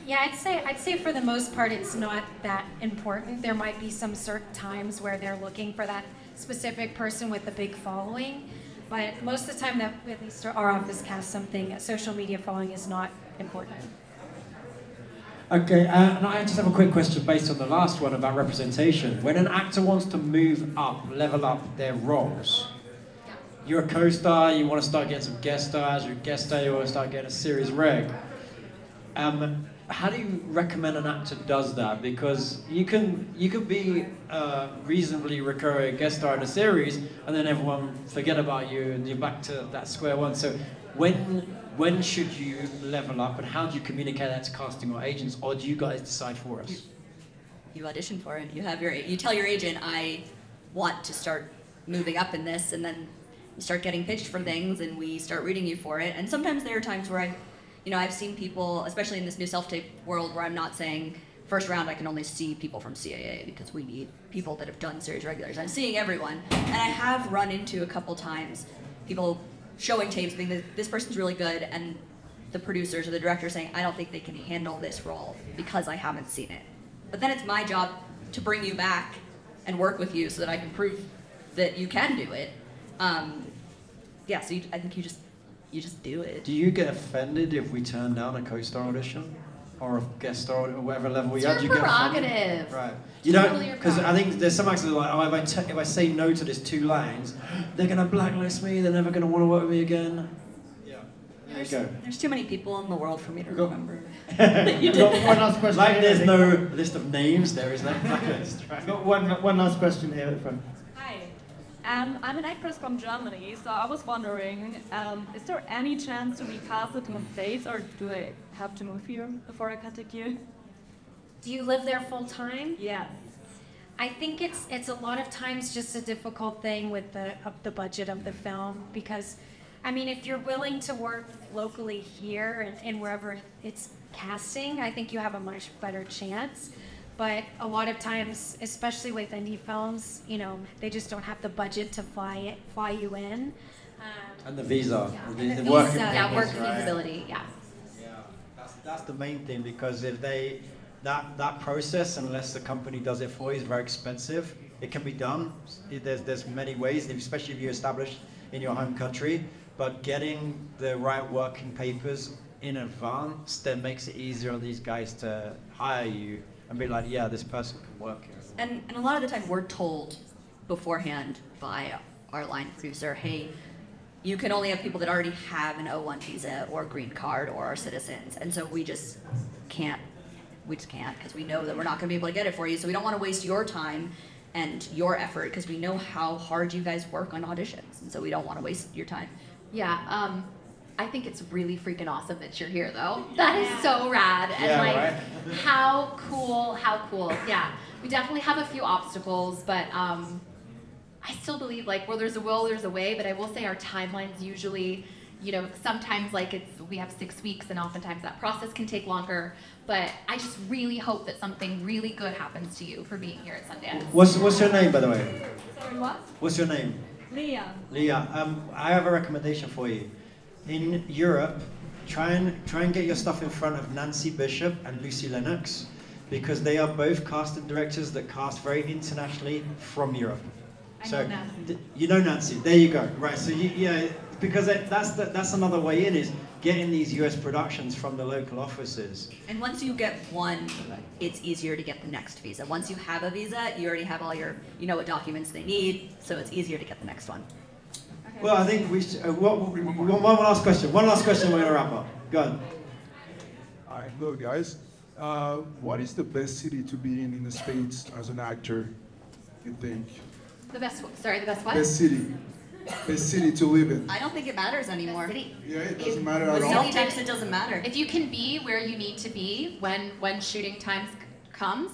Yeah, I'd say for the most part it's not that important. There might be some certain times where they're looking for that specific person with a big following, but most of the time that at least our office casts something, social media following is not important. Okay, and I just have a quick question based on the last one about representation. When an actor wants to move up, level up their roles, you're a co-star, you want to start getting some guest stars, you're a guest star, you want to start getting a series reg. How do you recommend an actor does that? Because you can be a reasonably recurring guest star in a series, and then everyone forget about you, and you're back to that square one. So when should you level up, and how do you communicate that to casting or agents, or do you guys decide for us? You audition for it. You tell your agent, I want to start moving up in this, and then you start getting pitched for things, and we start reading you for it. And sometimes there are times where I've seen people, especially in this new self-tape world, where I'm not saying first round, I can only see people from CAA because we need people that have done series regulars. I'm seeing everyone, and I have run into a couple times people showing tapes, being that this person's really good, and the producers or the director saying, I don't think they can handle this role because I haven't seen it. But then it's my job to bring you back and work with you so that I can prove that you can do it. Yeah, so I think you just do it. Do you get offended if we turn down a co-star audition? Or a guest star, or whatever level we are? It's your prerogative. Right. You don't, because I think there's some actors that are like, oh, if I say no to this 2 lines, they're going to blacklist me, they're never going to want to work with me again. Yeah. There you go. There's too many people in the world for me to remember. You got one last question. Like there's no list of names, there is no blacklist. Right? Got one last question here at the front. I'm an actress from Germany, so I was wondering, is there any chance to be casted in the States, or do I have to move here before I contact you? Do you live there full time? Yes. I think it's a lot of times just a difficult thing with the budget of the film, because, I mean, if you're willing to work locally here and wherever it's casting, I think you have a much better chance. But a lot of times, especially with indie films, you know, they just don't have the budget to fly you in. And the visa, yeah. the work feasibility, yeah. Yeah, that's the main thing, because if that process, unless the company does it for you, is very expensive. It can be done. There's many ways, especially if you're established in your home country. But getting the right working papers in advance then makes it easier on these guys to hire you and be like, yeah, this person can work here. And a lot of the time we're told beforehand by our line producer, hey, you can only have people that already have an O1 visa or green card or are citizens. And so we just can't because we know that we're not going to be able to get it for you. So we don't want to waste your time and your effort, because we know how hard you guys work on auditions. And so we don't want to waste your time. Yeah, I think it's really freaking awesome that you're here, though. That is so rad. And yeah, like, right? how cool. Yeah, we definitely have a few obstacles, but I still believe, like, where there's a will, there's a way. But I will say our timelines usually, you know, sometimes like we have 6 weeks, and oftentimes that process can take longer. But I just really hope that something really good happens to you for being here at Sundance. What's your name, by the way? Sorry, what? What's your name? Leah. Leah, I have a recommendation for you. In Europe, try and get your stuff in front of Nancy Bishop and Lucy Lennox, because they are both casting directors that cast very internationally from Europe. I know Nancy. You know Nancy. There you go. Right. So yeah, because that's another way in, is getting these US productions from the local offices. And once you get one, it's easier to get the next visa. Once you have a visa, you already have all your, you know what documents they need, so it's easier to get the next one. Okay. Well, I think we should, one last question. One last question, we're going to wrap up. Go on. All right, hello guys. What is the best city to be in the States as an actor, you think? The best what? Best city. Best city to live in. I don't think it matters anymore. Yeah, it doesn't matter at With all. Sundance, it doesn't matter. If you can be where you need to be when shooting time comes,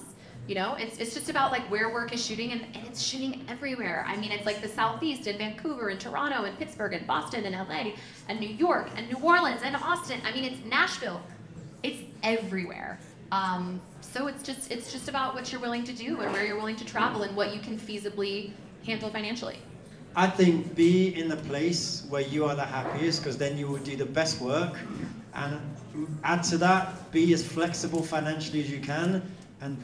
you know, it's just about like where work is shooting, and it's shooting everywhere. I mean, it's like the Southeast and Vancouver and Toronto and Pittsburgh and Boston and LA and New York and New Orleans and Austin. I mean, it's Nashville. It's everywhere. So it's just about what you're willing to do and where you're willing to travel and what you can feasibly handle financially. I think be in the place where you are the happiest, because then you will do the best work. And add to that, be as flexible financially as you can, and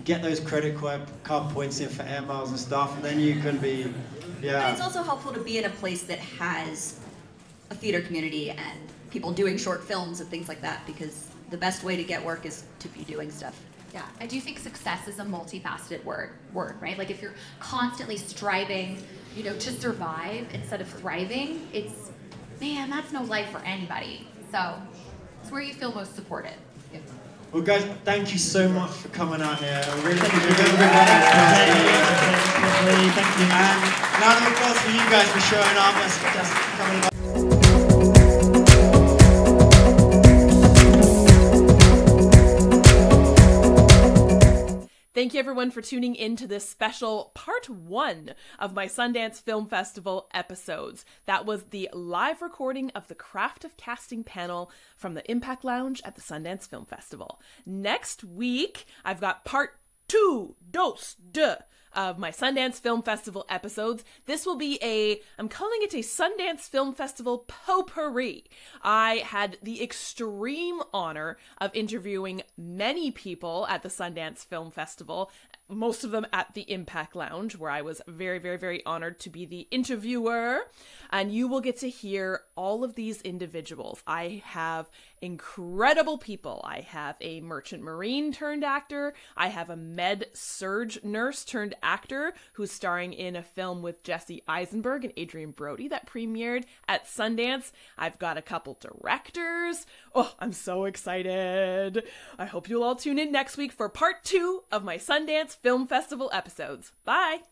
get those credit card points in for air miles and stuff, and then you can be, yeah. But it's also helpful to be in a place that has a theater community and people doing short films and things like that, because the best way to get work is to be doing stuff. Yeah, I do think success is a multifaceted word, right? Like if you're constantly striving, you know, to survive instead of thriving, man, that's no life for anybody. So it's where you feel most supported. Yeah. Well, guys, thank you so much for coming out here. I really appreciate it. Thank you. And round of applause for you guys for showing up. That's coming up. Thank you everyone for tuning in to this special part 1 of my Sundance Film Festival episodes. That was the live recording of the Craft of Casting panel from the Impact Lounge at the Sundance Film Festival. Next week, I've got part 2, of my Sundance Film Festival episodes. This will be I'm calling it a Sundance Film Festival potpourri. I had the extreme honor of interviewing many people at the Sundance Film Festival, most of them at the Impact Lounge, where I was very, very, very honored to be the interviewer. And you will get to hear all of these individuals. I have incredible people. I have a merchant marine turned actor. I have a med-surg nurse turned actor who's starring in a film with Jesse Eisenberg and Adrian Brody that premiered at Sundance. I've got a couple directors. Oh, I'm so excited. I hope you'll all tune in next week for part 2 of my Sundance Film Festival episodes. Bye!